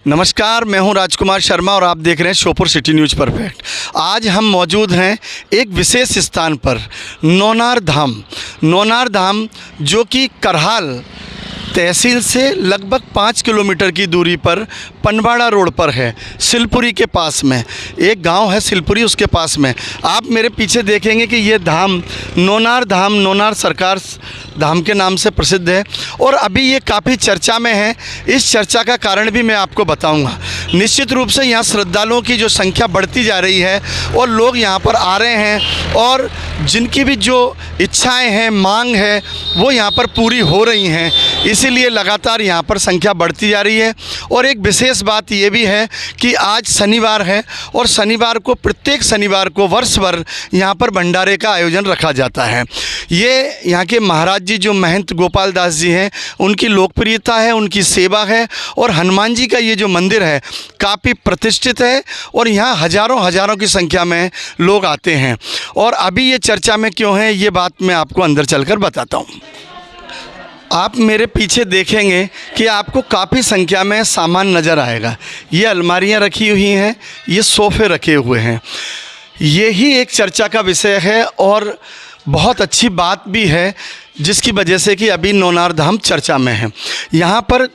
नमस्कार, मैं हूं राजकुमार शर्मा और आप देख रहे हैं शोपुर सिटी न्यूज़ परफेक्ट। आज हम मौजूद हैं एक विशेष स्थान पर, नौनार धाम जो कि करहाल तहसील से लगभग 5 किलोमीटर की दूरी पर पनवाड़ा रोड पर है। शिलपुरी के पास में एक गांव है, शिलपुरी, उसके पास में। आप मेरे पीछे देखेंगे कि ये धाम नौनार सरकार धाम के नाम से प्रसिद्ध है और अभी ये काफ़ी चर्चा में है। इस चर्चा का कारण भी मैं आपको बताऊंगा। निश्चित रूप से यहाँ श्रद्धालुओं की जो संख्या बढ़ती जा रही है और लोग यहाँ पर आ रहे हैं और जिनकी भी जो इच्छाएं हैं, मांग है, वो यहाँ पर पूरी हो रही हैं। इसीलिए लगातार यहाँ पर संख्या बढ़ती जा रही है। और एक विशेष बात ये भी है कि आज शनिवार है और शनिवार को, प्रत्येक शनिवार को वर्ष भर यहाँ पर भंडारे का आयोजन रखा जाता है। ये यहाँ के महाराज जी जो महंत गोपाल दास जी हैं, उनकी लोकप्रियता है, उनकी सेवा है और हनुमान जी का ये जो मंदिर है काफ़ी प्रतिष्ठित है और यहाँ हज़ारों की संख्या में लोग आते हैं। और अभी ये चर्चा में क्यों है, ये बात मैं आपको अंदर चलकर बताता हूँ। आप मेरे पीछे देखेंगे कि आपको काफ़ी संख्या में सामान नज़र आएगा। ये अलमारियाँ रखी हुई हैं, ये सोफ़े रखे हुए हैं। यही एक चर्चा का विषय है और बहुत अच्छी बात भी है, जिसकी वजह से कि अभी नौनार धाम चर्चा में है। यहाँ पर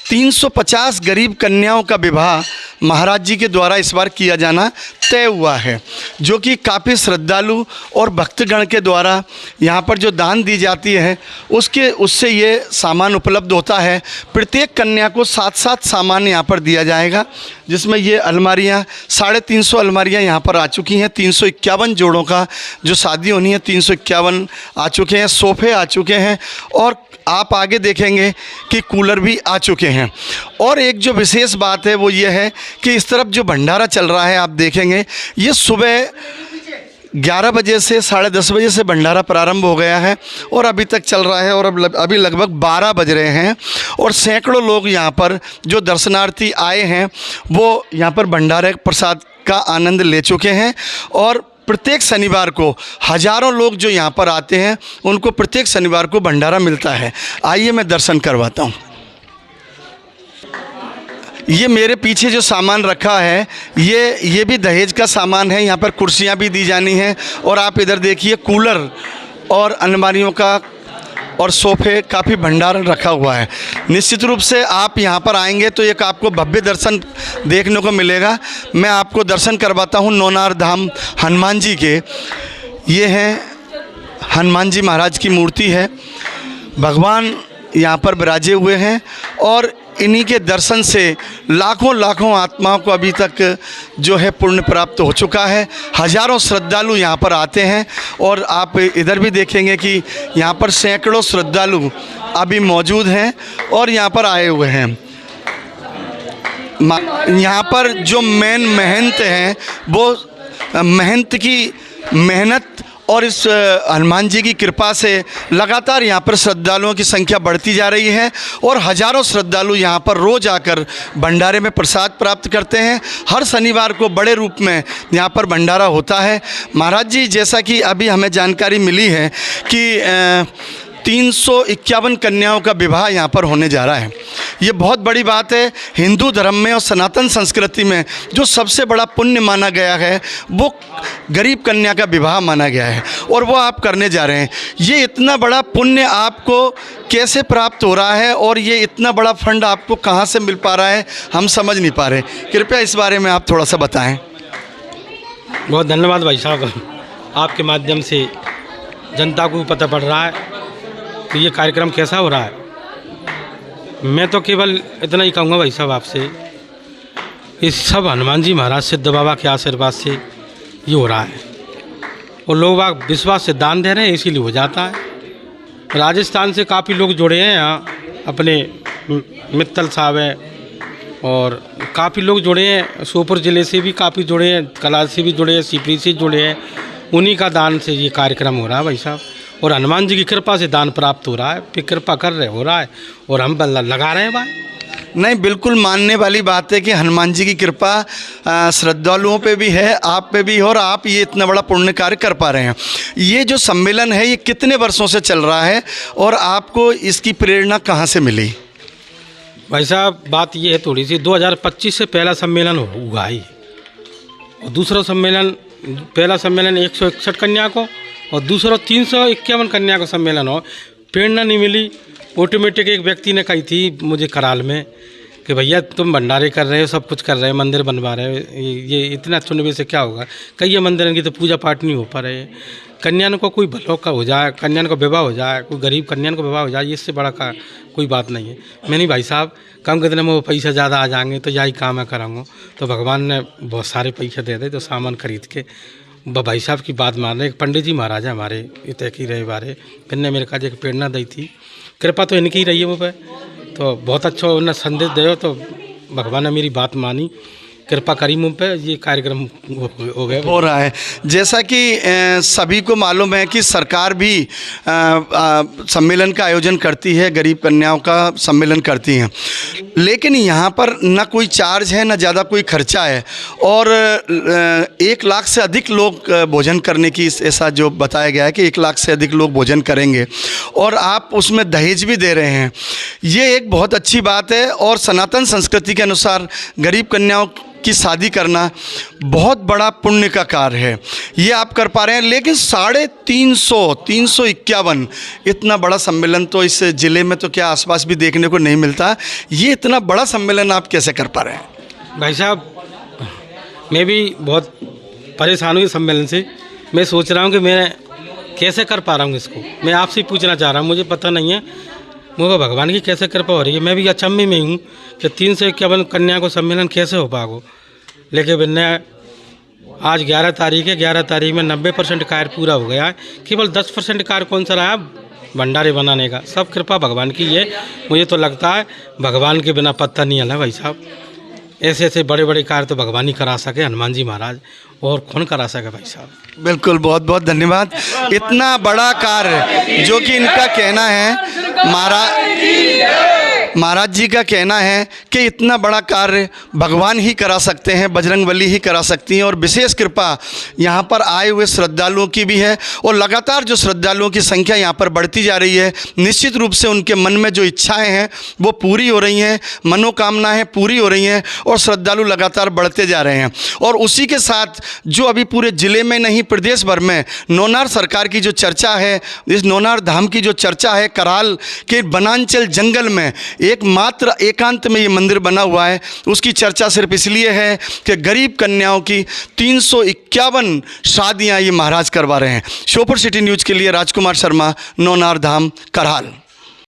350 गरीब कन्याओं का विवाह महाराज जी के द्वारा इस बार किया जाना तय हुआ है, जो कि काफ़ी श्रद्धालु और भक्तगण के द्वारा यहाँ पर जो दान दी जाती है उससे ये सामान उपलब्ध होता है। प्रत्येक कन्या को 7 सामान यहाँ पर दिया जाएगा, जिसमें ये अलमारियाँ 350 अलमारियाँ यहाँ पर आ चुकी हैं। 351 जोड़ों का जो शादी होनी है 351 आ चुके हैं, सोफ़े आ चुके हैं और आप आगे देखेंगे कि कूलर भी आ चुके हैं। और एक जो विशेष बात है वो ये है कि इस तरफ जो भंडारा चल रहा है, आप देखेंगे ये सुबह 11 बजे से 10:30 बजे से भंडारा प्रारंभ हो गया है और अभी तक चल रहा है और अभी लगभग 12 बज रहे हैं और सैकड़ों लोग यहाँ पर जो दर्शनार्थी आए हैं वो यहाँ पर भंडारे प्रसाद का आनंद ले चुके हैं। और प्रत्येक शनिवार को हज़ारों लोग जो यहाँ पर आते हैं उनको प्रत्येक शनिवार को भंडारा मिलता है। आइए मैं दर्शन करवाता हूँ। ये मेरे पीछे जो सामान रखा है ये भी दहेज का सामान है। यहाँ पर कुर्सियाँ भी दी जानी हैं और आप इधर देखिए कूलर और अलमारियों का और सोफ़े, काफ़ी भंडारण रखा हुआ है। निश्चित रूप से आप यहाँ पर आएंगे तो एक आपको भव्य दर्शन देखने को मिलेगा। मैं आपको दर्शन करवाता हूँ नौनार धाम हनुमान जी के। ये हैं हनुमान जी महाराज की मूर्ति है, भगवान यहाँ पर विराजे हुए हैं और इन्हीं के दर्शन से लाखों आत्माओं को अभी तक जो है पुण्य प्राप्त हो चुका है। हज़ारों श्रद्धालु यहाँ पर आते हैं और आप इधर भी देखेंगे कि यहाँ पर सैकड़ों श्रद्धालु अभी मौजूद हैं और यहाँ पर आए हुए हैं। यहाँ पर जो मेन महंत हैं वो महंत की मेहनत और इस हनुमान जी की कृपा से लगातार यहाँ पर श्रद्धालुओं की संख्या बढ़ती जा रही है और हज़ारों श्रद्धालु यहाँ पर रोज़ आकर भंडारे में प्रसाद प्राप्त करते हैं। हर शनिवार को बड़े रूप में यहाँ पर भंडारा होता है। महाराज जी, जैसा कि अभी हमें जानकारी मिली है कि 351 कन्याओं का विवाह यहाँ पर होने जा रहा है। ये बहुत बड़ी बात है। हिंदू धर्म में और सनातन संस्कृति में जो सबसे बड़ा पुण्य माना गया है वो गरीब कन्या का विवाह माना गया है और वो आप करने जा रहे हैं। ये इतना बड़ा पुण्य आपको कैसे प्राप्त हो रहा है और ये इतना बड़ा फंड आपको कहाँ से मिल पा रहा है, हम समझ नहीं पा रहे। कृपया इस बारे में आप थोड़ा सा बताएँ। बहुत धन्यवाद भाई साहब, आपके माध्यम से जनता को पता पड़ रहा है तो ये कार्यक्रम कैसा हो रहा है। मैं तो केवल इतना ही कहूँगा भाई साहब आपसे, इस सब हनुमान जी महाराज सिद्ध बाबा के आशीर्वाद से ये हो रहा है और लोग आप विश्वास से दान दे रहे हैं, इसीलिए हो जाता है। राजस्थान से काफ़ी लोग जुड़े हैं यहाँ, अपने मित्तल साहब हैं और काफ़ी लोग जुड़े हैं। श्योपुर ज़िले से भी काफ़ी जुड़े हैं, कलाल से भी जुड़े हैं, सीपरी से जुड़े हैं। उन्हीं का दान से ये कार्यक्रम हो रहा है भाई साहब और हनुमान जी की कृपा से दान प्राप्त हो रहा है। फिर कृपा कर रहे हो रहा है और हम बल्ला लगा रहे हैं भाई। नहीं, बिल्कुल मानने वाली बात है कि हनुमान जी की कृपा श्रद्धालुओं पे भी है, आप पे भी है और आप ये इतना बड़ा पुण्य कार्य कर पा रहे हैं। ये जो सम्मेलन है ये कितने वर्षों से चल रहा है और आपको इसकी प्रेरणा कहाँ से मिली? भाई साहब बात ये है थोड़ी सी, 2025 से पहला सम्मेलन हुआ ही, और दूसरा सम्मेलन, पहला सम्मेलन 161 कन्या को और दूसरा 351 कन्या को सम्मेलन हो, प्रेरणा नहीं मिली। ऑटोमेटिक एक व्यक्ति ने कही थी मुझे कराल में कि भैया तुम भंडारे कर रहे हो, सब कुछ कर रहे हो, मंदिर बनवा रहे हो, ये इतना चुनवे से क्या होगा। कई मंदिरों की तो पूजा पाठ नहीं हो पा रहे। कन्याओं को कोई भलो का हो जाए, कन्याओं को विवाह हो जाए, कोई गरीब कन्याओं को विवाह हो जाए, इससे बड़ा का कोई बात नहीं है। मैं नहीं भाई साहब, कम के दिन में वो पैसा ज़्यादा आ जाएंगे तो यही काम मैं कराऊँगा। तो भगवान ने बहुत सारे पैसे दे दे, तो सामान खरीद के भाई साहब की बात मान रहे। एक पंडित जी महाराज हमारे इतने की रहे बारे, इनने मेरे का एक प्रेरणा दी थी, कृपा तो इनकी ही रही है वो पे। तो बहुत अच्छा उन्होंने संदेश दिया, तो भगवान ने मेरी बात मानी, कृपा करी मुझ पे, ये कार्यक्रम हो गया हो रहा है। जैसा कि सभी को मालूम है कि सरकार भी सम्मेलन का आयोजन करती है, गरीब कन्याओं का सम्मेलन करती हैं, लेकिन यहाँ पर न कोई चार्ज है, न ज़्यादा कोई खर्चा है, और 1 लाख से अधिक लोग भोजन करने की, ऐसा जो बताया गया है कि 1 लाख से अधिक लोग भोजन करेंगे, और आप उसमें दहेज भी दे रहे हैं। ये एक बहुत अच्छी बात है, और सनातन संस्कृति के अनुसार गरीब कन्याओं की शादी करना बहुत बड़ा पुण्य का कार्य है, ये आप कर पा रहे हैं। लेकिन 351 इतना बड़ा सम्मेलन तो इस ज़िले में तो क्या आसपास भी देखने को नहीं मिलता। ये इतना बड़ा सम्मेलन आप कैसे कर पा रहे हैं? भाई साहब मैं भी बहुत परेशान हूँ इस सम्मेलन से। मैं सोच रहा हूँ कि मैं कैसे कर पा रहा हूँ इसको, मैं आपसे ही पूछना चाह रहा हूँ, मुझे पता नहीं है मुझे भगवान की कैसे कृपा हो रही है। मैं भी अचंभे में हूँ कि 351 कन्या को सम्मेलन कैसे हो पाएगा। लेकिन मैंने आज 11 तारीख है, 11 तारीख में 90% कार्य पूरा हो गया है। केवल 10% कार्य कौन सा रहा, भंडारे बनाने का। सब कृपा भगवान की है। मुझे तो लगता है भगवान के बिना पत्ता नहीं हला भाई साहब। ऐसे ऐसे बड़े बड़े कार्य तो भगवान ही करा सके, हनुमान जी महाराज, और कौन करा सके भाई साहब। बिल्कुल, बहुत बहुत धन्यवाद। इतना बड़ा कार्य जो कि इनका कहना है, महाराज जी का कहना है कि इतना बड़ा कार्य भगवान ही करा सकते हैं, बजरंगबली ही करा सकती हैं, और विशेष कृपा यहाँ पर आए हुए श्रद्धालुओं की भी है, और लगातार जो श्रद्धालुओं की संख्या यहाँ पर बढ़ती जा रही है, निश्चित रूप से उनके मन में जो इच्छाएं हैं वो पूरी हो रही हैं, मनोकामनाएं पूरी हो रही हैं, और श्रद्धालु लगातार बढ़ते जा रहे हैं। और उसी के साथ जो अभी पूरे ज़िले में नहीं प्रदेश भर में नौनार सरकार की जो चर्चा है, इस नौनार धाम की जो चर्चा है, कराल के बनांचल जंगल में एकमात्र एकांत में ये मंदिर बना हुआ है, उसकी चर्चा सिर्फ इसलिए है कि गरीब कन्याओं की 351 शादियां ये महाराज करवा रहे हैं। श्योपुर सिटी न्यूज़ के लिए राजकुमार शर्मा, नौनार धाम, कराल।